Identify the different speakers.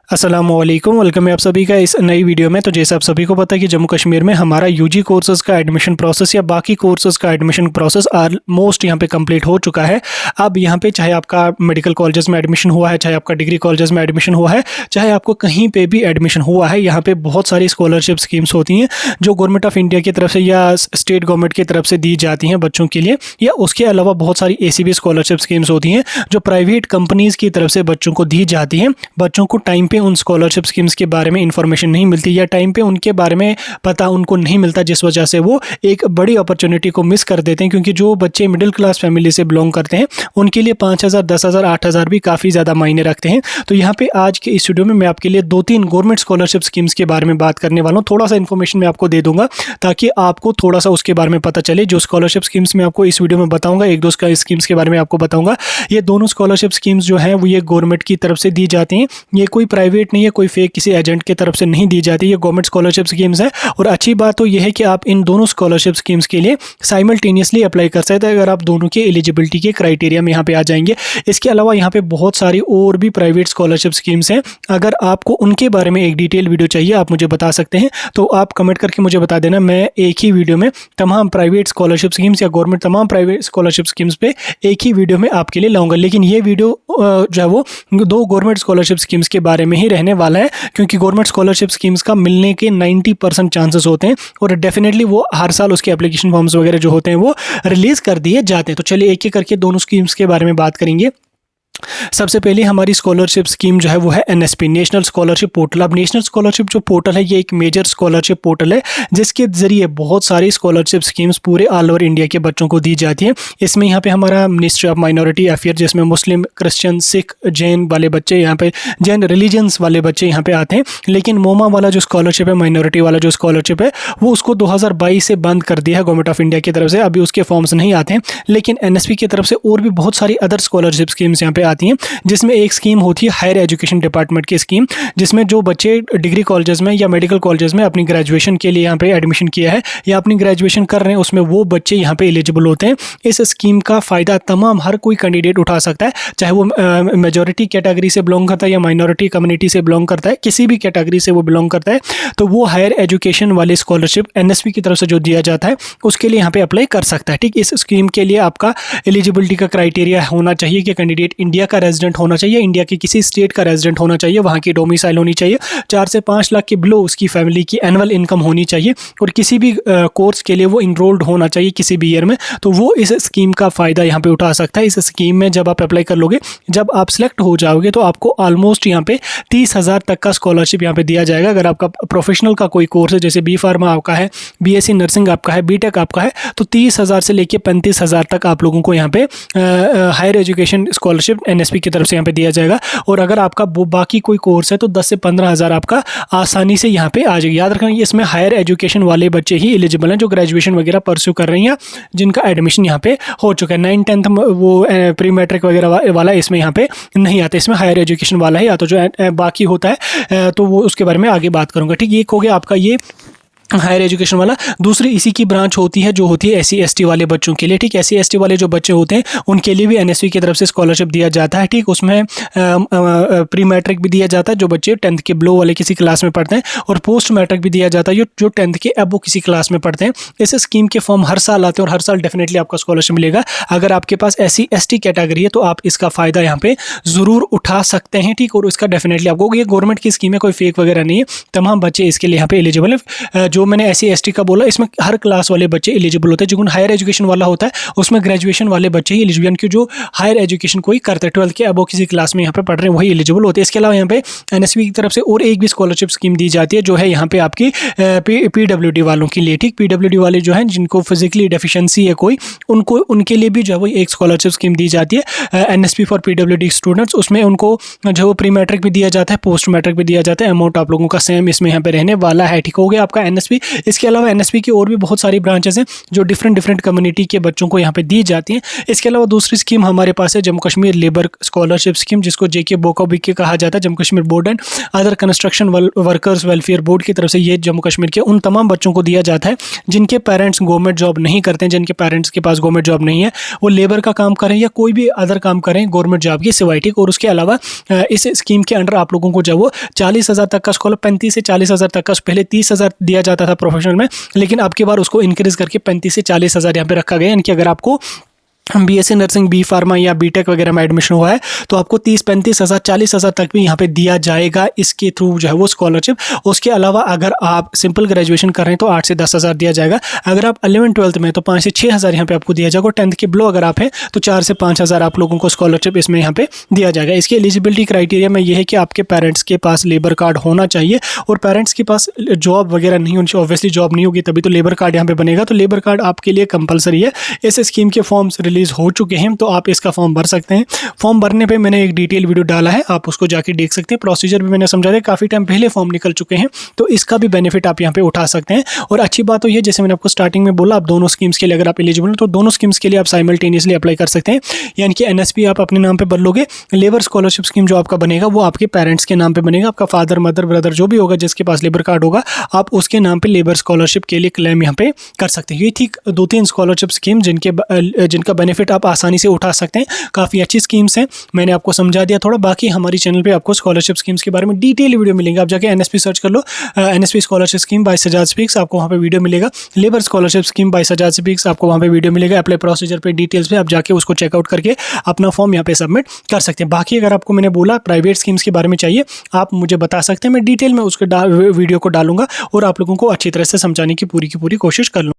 Speaker 1: अस्सलामुअलैकुम, वेलकम है आप सभी का इस नई वीडियो में। तो जैसे आप सभी को पता है कि जम्मू कश्मीर में हमारा यूजी कोर्सेज़ का एडमिशन प्रोसेस या बाकी कोर्सेज़ का एडमिशन प्रोसेस ऑलमोस्ट यहाँ पे कंप्लीट हो चुका है। अब यहाँ पे चाहे आपका मेडिकल कॉलेजेस में एडमिशन हुआ है, चाहे आपका डिग्री कॉलेजेस में एडमिशन हुआ है, चाहे आपको कहीं पे भी एडमिशन हुआ है, यहाँ पे बहुत सारी स्कॉलरशिप स्कीम्स होती हैं जो गवर्नमेंट ऑफ इंडिया की तरफ से या स्टेट गवर्नमेंट की तरफ से दी जाती हैं बच्चों के लिए। या उसके अलावा बहुत सारी ACB स्कॉलरशिप स्कीम्स होती हैं जो प्राइवेट कंपनीज़ की तरफ से बच्चों को दी जाती हैं। बच्चों को टाइम पे उन स्कॉलरशिप स्कीम्स के बारे में इंफॉर्मेशन नहीं मिलती या टाइम पे उनके बारे में पता उनको नहीं मिलता, जिस वजह से वो एक बड़ी अपॉर्चुनिटी को मिस कर देते हैं। क्योंकि जो बच्चे मिडिल क्लास फैमिली से बिलोंग करते हैं उनके लिए 5,000, 10,000, 8,000 भी काफ़ी ज़्यादा मायने रखते हैं। तो यहाँ पे आज के इस वीडियो में मैं आपके लिए 2-3 गवर्नमेंट स्कॉलरशिप स्कीम्स के बारे में बात करने वाला हूँ। थोड़ा सा इन्फॉर्मेशन मैं आपको दे दूंगा ताकि आपको थोड़ा सा उसके बारे में पता चले। जो स्कॉलरशिप स्कीम्स मैं आपको इस वीडियो में बताऊँगा, 1-2 स्कीम्स के बारे में आपको बताऊँगा। ये दोनों स्कॉलरशिप स्कीम्स जो हैं वो ये गवर्नमेंट की तरफ से दी जाती हैं। ये कोई प्राइवेट नहीं है, कोई फेक किसी एजेंट की तरफ से नहीं दी जाती। ये गवर्नमेंट स्कॉलरशिप स्कीम्स है। और अच्छी बात तो ये है कि आप इन दोनों स्कॉलरशिप स्कीम्स के लिए साइमल्टेनियसली अप्लाई कर सकते हैं अगर आप दोनों के एलिजिबिलिटी के क्राइटेरिया में यहाँ पे आ जाएंगे। इसके अलावा यहाँ पे बहुत सारी और भी प्राइवेट स्कॉलरशिप स्कीम्स हैं। अगर आपको उनके बारे में एक डिटेल वीडियो चाहिए आप मुझे बता सकते हैं, तो आप कमेंट करके मुझे बता देना। मैं एक ही वीडियो में तमाम प्राइवेट स्कॉलरशिप स्कीम्स या गवर्नमेंट तमाम प्राइवेट स्कॉलरशिप स्कीम्स पे एक ही वीडियो में आपके लिए लाऊंगा। लेकिन ये वीडियो जो है वो 2 गवर्नमेंट स्कॉलरशिप स्कीम्स के बारे में ही रहने वाला है, क्योंकि गवर्नमेंट स्कॉलरशिप स्कीम्स का मिलने के 90% चांसेस होते हैं और डेफिनेटली वो हर साल उसके एप्लीकेशन फॉर्म्स वगैरह जो होते हैं वो रिलीज़ कर दिए जाते हैं। तो चलिए एक एक करके दोनों स्कीम्स के बारे में बात करेंगे। सबसे पहले हमारी स्कॉलरशिप स्कीम जो है वो है NSP, नेशनल स्कॉलरशिप पोर्टल। अब नेशनल स्कॉलरशिप जो पोर्टल है ये एक मेजर स्कॉलरशिप पोर्टल है जिसके ज़रिए बहुत सारी स्कॉलरशिप स्कीम्स पूरे ऑल ओवर इंडिया के बच्चों को दी जाती है। इसमें यहाँ पे हमारा मिनिस्ट्री ऑफ माइनॉरिटी अफेयर, जिसमें मुस्लिम, क्रिश्चियन, सिख, जैन वाले बच्चे, यहाँ पे जैन रिलीजन्स वाले बच्चे यहाँ पे आते हैं। लेकिन मोमा वाला जो स्कॉलरशिप है, माइनॉरिटी वाला जो स्कॉलरशिप है, वो उसको 2022 से बंद कर दिया है गवर्नमेंट ऑफ इंडिया की तरफ से। अभी उसके फॉर्म्स नहीं आते हैं। लेकिन NSP की तरफ से और भी बहुत सारी अदर स्कॉलरशिप स्कीम्स यहाँ पे आती हैं, जिसमें एक स्कीम होती है हायर एजुकेशन डिपार्टमेंट की स्कीम, जिसमें जो बच्चे डिग्री कॉलेजेस में या मेडिकल कॉलेजेस में अपनी ग्रेजुएशन के लिए यहाँ पे एडमिशन किया है या अपनी ग्रेजुएशन कर रहे हैं, उसमें वो बच्चे यहाँ पे एलिजिबल होते हैं। इस स्कीम का फ़ायदा तमाम हर कोई कैंडिडेट उठा सकता है, चाहे वो मेजॉरिटी कैटेगरी से बिलोंग करता है या माइनॉरिटी कम्युनिटी से बिलोंग करता है, किसी भी कैटेगरी से वो बिलोंग करता है, तो वो हायर एजुकेशन वाली स्कॉलरशिप NSP की तरफ से जो दिया जाता है उसके लिए यहाँ पे अप्लाई कर सकता है। ठीक, इस स्कीम के लिए आपका एलिजिबिलिटी का क्राइटेरिया होना चाहिए कि कैंडिडेट इंडिया का रेजिडेंट होना चाहिए, इंडिया के किसी स्टेट का रेजिडेंट होना चाहिए, वहाँ की डोमिसाइल होनी चाहिए, 4 से 5 लाख के बिलो उसकी फैमिली की एनुअल इनकम होनी चाहिए और किसी भी कोर्स के लिए वो इनरोल्ड होना चाहिए किसी भी ईयर में, तो वो इस स्कीम का फ़ायदा यहाँ पे उठा सकता है। इस स्कीम में जब आप अप्लाई कर लोगे, जब आप सिलेक्ट हो जाओगे, तो आपको ऑलमोस्ट यहाँ पे 30,000 तक का स्कॉलरशिप यहाँ पे दिया जाएगा। अगर आपका प्रोफेशनल का कोई कोर्स है, जैसे B.Pharma आपका है, BSc नर्सिंग आपका है, B.Tech आपका है, तो 30,000 से लेके 35,000 तक आप लोगों को यहाँ पे हायर एजुकेशन स्कॉलरशिप NSP की तरफ से यहाँ पे दिया जाएगा। और अगर आपका वो बाकी कोई कोर्स है तो 10 से 15,000 आपका आसानी से यहाँ पे आ जाएगी। याद रखना इसमें हायर एजुकेशन वाले बच्चे ही एलिजिबल हैं जो ग्रेजुएशन वगैरह परस्यू कर रही हैं, जिनका एडमिशन यहाँ पे हो चुका है। 9th 10th वो प्री मैट्रिक वगैरह वाला इसमें यहाँ पे नहीं आता, इसमें हायर एजुकेशन वाला है, या तो जो बाकी होता है तो वो उसके बारे में आगे बात करूँगा। ठीक, ये हो गया आपका ये हायर एजुकेशन वाला। दूसरी इसी की ब्रांच होती है जो होती है SC ST वाले बच्चों के लिए। ठीक, SC ST वाले जो बच्चे होते हैं उनके लिए भी NSP की तरफ से स्कॉलरशिप दिया जाता है। ठीक, उसमें प्री मैट्रिक भी दिया जाता है जो बच्चे 10th के बिलो वाले किसी क्लास में पढ़ते हैं, और पोस्ट मैट्रिक भी दिया जाता है जो 10th के अबव किसी क्लास में पढ़ते हैं। इस स्कीम के फॉर्म हर साल आते हैं और हर साल डेफिनेटली आपका स्कॉलरशिप मिलेगा। अगर आपके पास SC ST कैटेगरी है तो आप इसका फ़ायदा यहाँ पे ज़रूर उठा सकते हैं। ठीक, और इसका डेफिनेटली आपको, ये गवर्नमेंट की स्कीम है, कोई फेक वगैरह नहीं है, तमाम बच्चे इसके लिए यहाँ पे एलिजिबल है। जो मैंने SC ST का बोला, इसमें हर क्लास वाले बच्चे एलिजिबल होते हैं। जो हायर एजुकेशन वाला होता है उसमें ग्रेजुएशन वाले बच्चे ही एलिजिबल, क्योंकि जो हायर एजुकेशन कोई करते हैं 12th के अब किसी क्लास में यहाँ पे पढ़ रहे हैं वही एलिजिबल होते हैं। इसके अलावा यहाँ पे NSP की तरफ से और एक भी स्कॉलरशिप स्कीम दी जाती है जो है यहाँ पे आपकी PWD वालों के लिए। ठीक, PWD वाले जो हैं जिनको फिजिकली डेफिशिएंसी है कोई, उनको उनके लिए भी जो है वो एक स्कॉलरशिप स्कीम दी जाती है NSP फॉर PWD स्टूडेंट्स। उसमें उनको जो वो प्री मैट्रिक भी दिया जाता है, पोस्ट मैट्रिक भी दिया जाता है। अमाउंट आप लोगों का सेम इसमें यहाँ पे रहने वाला है। ठीक, हो गया आपका NSP एनएसपी। इसके अलावा एनएसपी की और भी बहुत सारी ब्रांचेस हैं जो डिफरेंट कम्युनिटी के बच्चों को यहाँ पे दी जाती हैं। इसके अलावा दूसरी स्कीम हमारे पास है Jammu Kashmir labour scholarship scheme, जिसको जेके बोकोबिके कहा जाता है। Jammu Kashmir board and other construction workers welfare board की तरफ से ये जम्मू कश्मीर के उन तमाम बच्चों को दिया जाता है जिनके पेरेंट्स गवर्नमेंट जॉब नहीं करते हैं, जिनके पेरेंट्स के पास गवर्नमेंट जॉब नहीं है, वो लेबर का काम करें या कोई भी अदर काम करें गवर्नमेंट जॉब की सिवाय, ठीक। और उसके अलावा इस स्कीम के अंडर आप लोगों को जब वो 40,000 तक का स्कॉलर 35 से 40,000 तक का, पहले 30,000 दिया जाता था प्रोफेशनल में, लेकिन अब की बार उसको इंक्रीज करके 35 से 40,000 यहाँ पे रखा गया। यानी कि अगर आपको बीएससी नर्सिंग, बी फार्मा या बीटेक वगैरह में एडमिशन हुआ है तो आपको 30-35,000 40,000 तक भी यहाँ पे दिया जाएगा इसके थ्रू जो है वो स्कॉलरशिप। उसके अलावा अगर आप सिंपल ग्रेजुएशन कर रहे हैं तो 8 से 10,000 दिया जाएगा। अगर आप 11-12 में तो 5 से 6,000 यहाँ पे आपको दिया जाएगा। 10th के बिलो अगर आप हैं तो 4 से 5,000 आप लोगों को स्कॉलरशिप इसमें यहाँ पे दिया जाएगा। इसकी एलिजिबिलिटी क्राइटेरिया में यह है कि आपके पेरेंट्स के पास लेबर कार्ड होना चाहिए, और पेरेंट्स के पास जॉब वगैरह नहीं होनी चाहिए। ऑब्वियसली जॉब नहीं होगी तभी तो लेबर कार्ड यहाँ पे बनेगा, तो लेबर कार्ड आपके लिए कंपलसरी है। इस स्कीम के फॉर्म्स रिलीज हो चुके हैं तो आप इसका फॉर्म भर सकते हैं। फॉर्म भरने पे मैंने एक डिटेल वीडियो डाला है, आप उसको जाके देख सकते हैं। प्रोसीजर भी मैंने समझा दिया, काफ़ी टाइम पहले फॉर्म निकल चुके हैं, तो इसका भी बेनिफिट आप यहाँ पे उठा सकते हैं। और अच्छी बात तो ये, जैसे मैंने आपको स्टार्टिंग में बोला, आप दोनों स्कीम्स के लिए अगर आप एलिजिबल हैं तो दोनों स्कीम्स के लिए आप साइमल्टेनियसली अप्लाई कर सकते हैं। यानी कि एनएसपी आप अपने नाम पर भर लोगे, लेबर स्कॉलरशिप स्कीम जो आपका बनेगा वो आपके पेरेंट्स के नाम पर बनेगा। आपका फादर, मदर, ब्रदर जो भी होगा जिसके पास लेबर कार्ड होगा, आप उसके नाम पर लेबर स्कॉलरशिप के लिए क्लेम यहाँ पे कर सकते हैं। ये ठीक 2-3 स्कॉलरशिप स्कीम जिनका बेनिफिट आप आसानी से उठा सकते हैं। काफ़ी अच्छी स्कीम्स हैं, मैंने आपको समझा दिया थोड़ा। बाकी हमारी चैनल पे आपको स्कॉलरशिप स्कीम्स के बारे में डिटेल वीडियो मिलेंगे। आप जाके एनएसपी सर्च कर लो, NSP scholarship scheme by Sajad speaks, आपको वहाँ पे वीडियो मिलेगा। Labour scholarship scheme by Sajad speaks, आपको वहाँ पे वीडियो मिलेगा। अप्लाई प्रोसीजर पे डिटेल्स पे आप जाके उसको चेकआउट करके अपना फॉर्म यहाँ पे सबमिट कर सकते हैं। बाकी अगर आपको मैंने बोला प्राइवेट स्कीम्स के बारे में चाहिए, आप मुझे बता सकते हैं, मैं डिटेल में उसके वीडियो को डालूंगा और आप लोगों को अच्छी तरह से समझाने की पूरी कोशिश कर लूँगा।